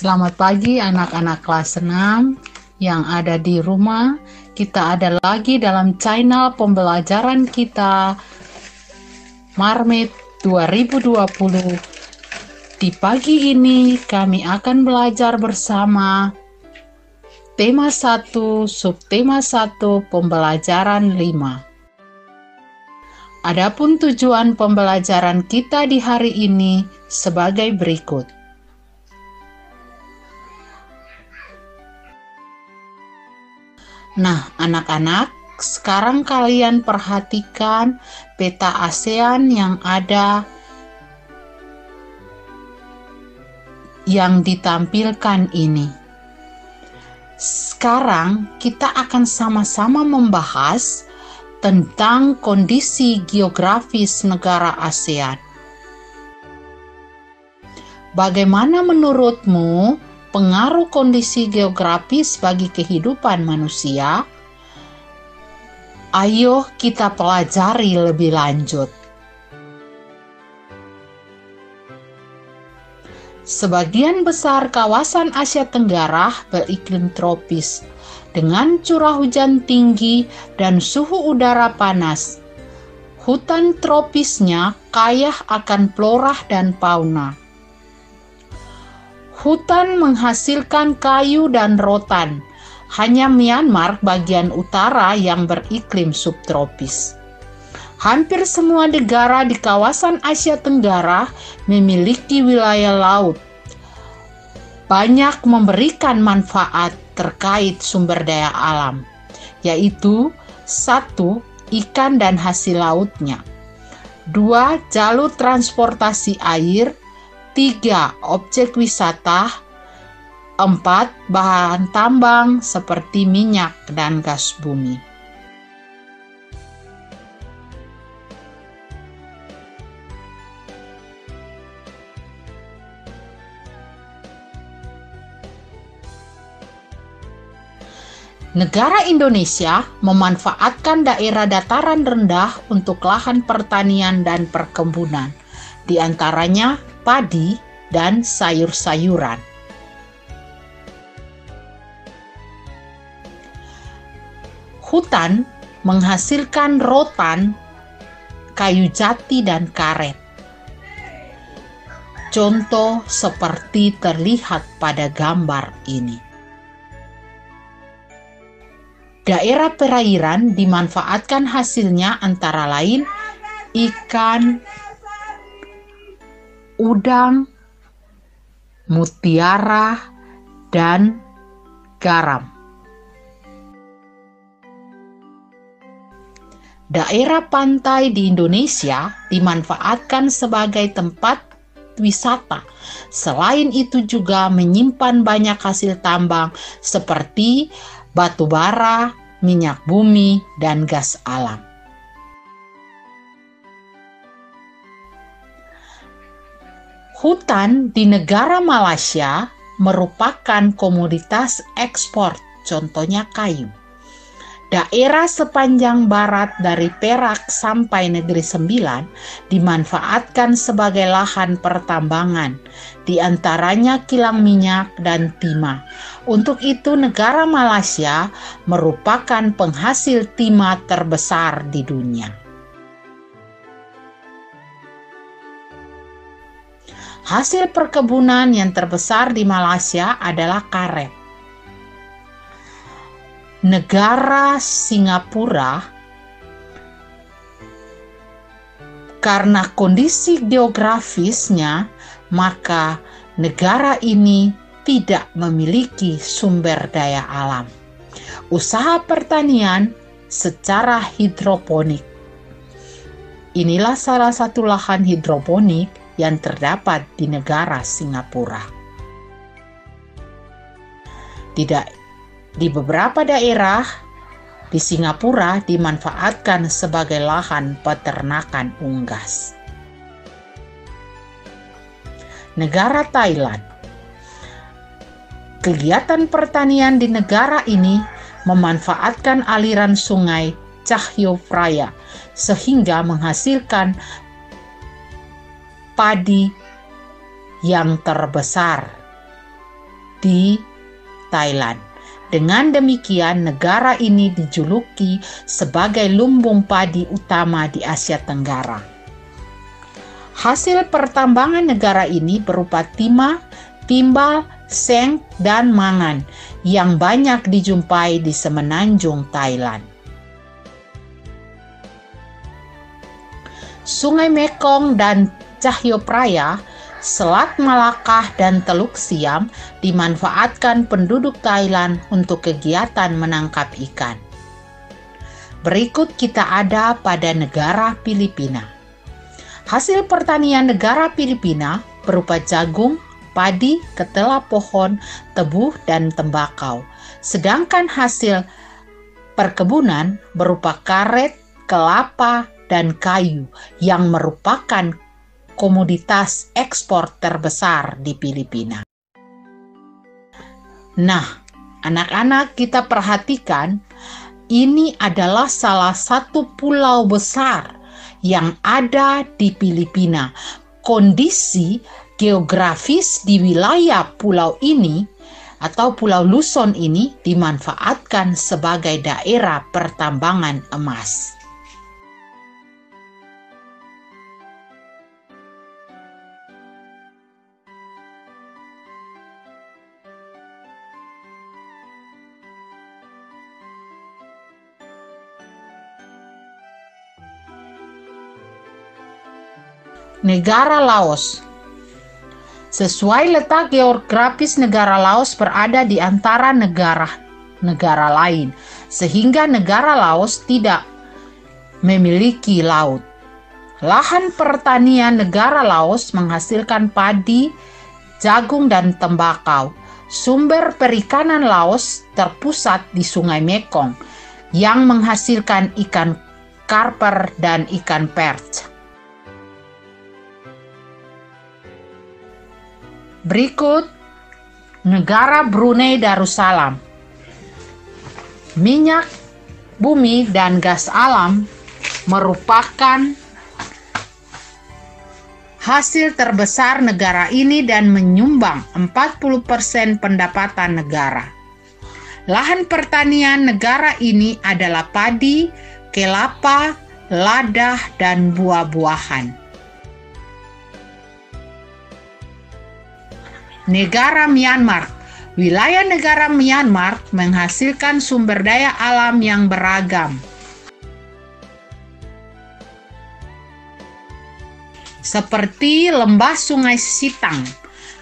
Selamat pagi anak-anak kelas 6 yang ada di rumah. Kita ada lagi dalam channel pembelajaran kita Marmet 2020. Di pagi ini kami akan belajar bersama tema 1, subtema 1, pembelajaran 5. Adapun tujuan pembelajaran kita di hari ini sebagai berikut. Nah, anak-anak, sekarang kalian perhatikan peta ASEAN yang ada yang ditampilkan ini. Sekarang kita akan sama-sama membahas tentang kondisi geografis negara ASEAN. Bagaimana menurutmu pengaruh kondisi geografis bagi kehidupan manusia? Ayo kita pelajari lebih lanjut. Sebagian besar kawasan Asia Tenggara beriklim tropis dengan curah hujan tinggi dan suhu udara panas. Hutan tropisnya kaya akan flora dan fauna. Hutan menghasilkan kayu dan rotan. Hanya Myanmar bagian utara yang beriklim subtropis. Hampir semua negara di kawasan Asia Tenggara memiliki wilayah laut. Banyak memberikan manfaat terkait sumber daya alam, yaitu 1. Ikan dan hasil lautnya, 2. Jalur transportasi air, 3. Objek wisata, 4. Bahan tambang seperti minyak dan gas bumi. Negara Indonesia memanfaatkan daerah dataran rendah untuk lahan pertanian dan perkebunan, di antaranya padi dan sayur-sayuran. Hutan menghasilkan rotan, kayu jati, dan karet. Contoh seperti terlihat pada gambar ini. Daerah perairan dimanfaatkan hasilnya antara lain ikan, udang, mutiara, dan garam. Daerah pantai di Indonesia dimanfaatkan sebagai tempat wisata. Selain itu juga menyimpan banyak hasil tambang seperti batu bara, minyak bumi, dan gas alam. Hutan di negara Malaysia merupakan komoditas ekspor, contohnya kayu. Daerah sepanjang barat dari Perak sampai Negeri Sembilan dimanfaatkan sebagai lahan pertambangan, di antaranya kilang minyak dan timah. Untuk itu negara Malaysia merupakan penghasil timah terbesar di dunia. Hasil perkebunan yang terbesar di Malaysia adalah karet. Negara Singapura, karena kondisi geografisnya, maka negara ini tidak memiliki sumber daya alam. Usaha pertanian secara hidroponik. Inilah salah satu lahan hidroponik yang terdapat di negara Singapura. Di beberapa daerah di Singapura dimanfaatkan sebagai lahan peternakan unggas. Negara Thailand. Kegiatan pertanian di negara ini memanfaatkan aliran sungai Chao Phraya sehingga menghasilkan padi yang terbesar di Thailand. Dengan demikian, negara ini dijuluki sebagai lumbung padi utama di Asia Tenggara. Hasil pertambangan negara ini berupa timah, timbal, seng, dan mangan yang banyak dijumpai di semenanjung Thailand. Sungai Mekong dan Chahyopraya, Selat Malakah dan Teluk Siam dimanfaatkan penduduk Thailand untuk kegiatan menangkap ikan. Berikut kita ada pada negara Filipina. Hasil pertanian negara Filipina berupa jagung, padi, ketela pohon, tebu, dan tembakau. Sedangkan hasil perkebunan berupa karet, kelapa, dan kayu yang merupakan komoditas ekspor terbesar di Filipina. Nah, anak-anak, kita perhatikan, ini adalah salah satu pulau besar yang ada di Filipina. Kondisi geografis di wilayah pulau ini atau Pulau Luzon ini dimanfaatkan sebagai daerah pertambangan emas. Negara Laos. Sesuai letak geografis, negara Laos berada di antara negara lain, sehingga negara Laos tidak memiliki laut. Lahan pertanian negara Laos menghasilkan padi, jagung, dan tembakau. Sumber perikanan Laos terpusat di Sungai Mekong yang menghasilkan ikan karper dan ikan perch. Berikut negara Brunei Darussalam. Minyak bumi dan gas alam merupakan hasil terbesar negara ini dan menyumbang 40% pendapatan negara. Lahan pertanian negara ini adalah padi, kelapa, lada, dan buah-buahan. Negara Myanmar. Wilayah negara Myanmar menghasilkan sumber daya alam yang beragam, seperti lembah Sungai Sitang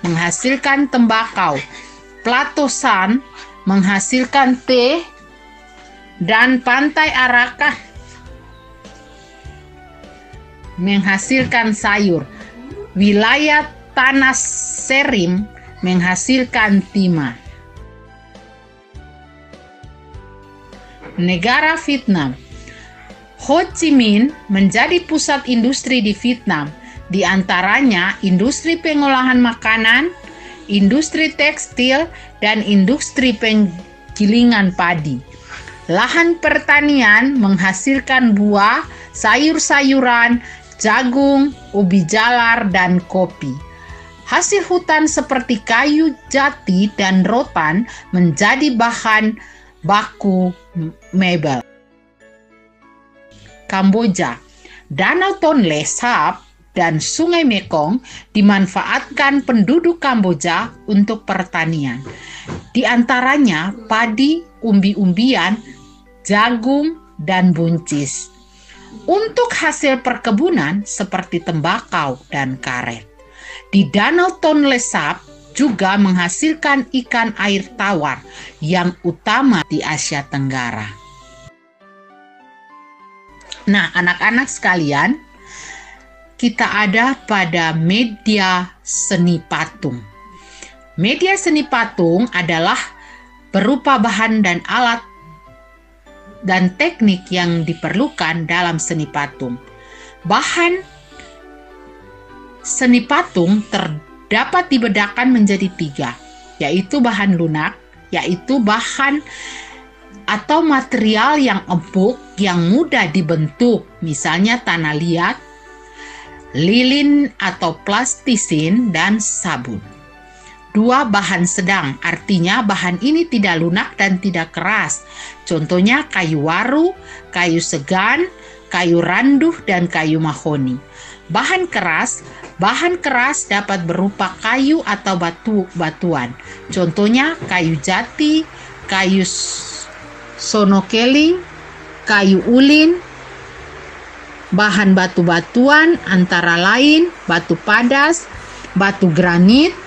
menghasilkan tembakau, Plato San menghasilkan teh, dan Pantai Araka menghasilkan sayur. Wilayah Tanah Serim menghasilkan timah. Negara Vietnam. Ho Chi Minh menjadi pusat industri di Vietnam, di antaranya industri pengolahan makanan, industri tekstil, dan industri penggilingan padi. Lahan pertanian menghasilkan buah, sayur-sayuran, jagung, ubi jalar, dan kopi. Hasil hutan seperti kayu jati dan rotan menjadi bahan baku mebel. Kamboja. Danau Tonle Sap dan Sungai Mekong dimanfaatkan penduduk Kamboja untuk pertanian. Di antaranya padi, umbi-umbian, jagung, dan buncis. Untuk hasil perkebunan seperti tembakau dan karet. Di Danau Tonle Sap juga menghasilkan ikan air tawar yang utama di Asia Tenggara. Nah, anak-anak sekalian, kita ada pada media seni patung. Media seni patung adalah berupa bahan dan alat dan teknik yang diperlukan dalam seni patung. Bahan seni patung terdapat dibedakan menjadi 3, yaitu bahan lunak, yaitu bahan atau material yang empuk yang mudah dibentuk, misalnya tanah liat, lilin atau plastisin, dan sabun. dua bahan sedang, artinya bahan ini tidak lunak dan tidak keras. Contohnya kayu waru, kayu segan, kayu randuh, dan kayu mahoni. Bahan keras dapat berupa kayu atau batuan. Contohnya kayu jati, kayu sonokeling, kayu ulin. Bahan batu-batuan antara lain batu padas, batu granit,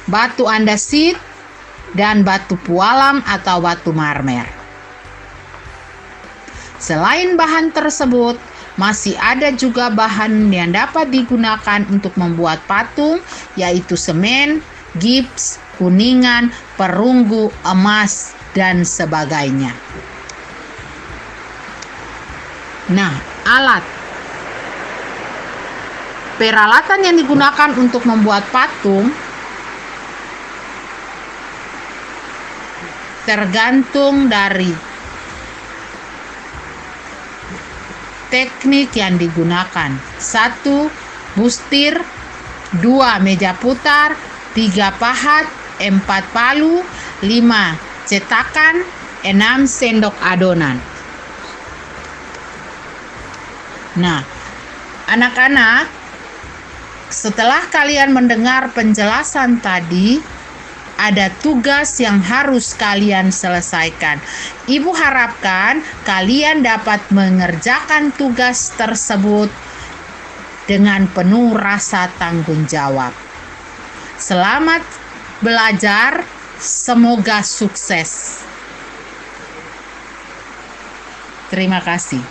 batu andasit, dan batu pualam atau batu marmer. Selain bahan tersebut, masih ada juga bahan yang dapat digunakan untuk membuat patung, yaitu semen, gips, kuningan, perunggu, emas, dan sebagainya. Nah, peralatan yang digunakan untuk membuat patung tergantung dari teknik yang digunakan. 1. Bustir, 2. Meja putar, 3. Pahat, 4. Palu, 5. Cetakan, 6. Sendok adonan. Nah, anak-anak, setelah kalian mendengar penjelasan tadi, ada tugas yang harus kalian selesaikan. Ibu harapkan kalian dapat mengerjakan tugas tersebut dengan penuh rasa tanggung jawab. Selamat belajar, semoga sukses. Terima kasih.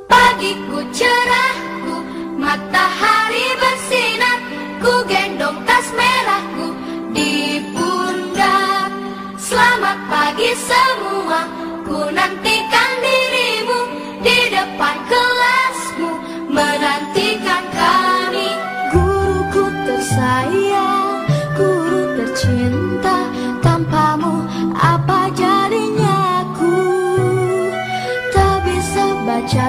Pagiku cerahku, matahari bersinar, ku gendong tas merahku di pundak. Selamat pagi semua, ku nantikan dirimu di depan kelasmu, menantikan kami. Guruku tersayang, guru tercinta, tanpamu apa jadinya aku? Tak bisa baca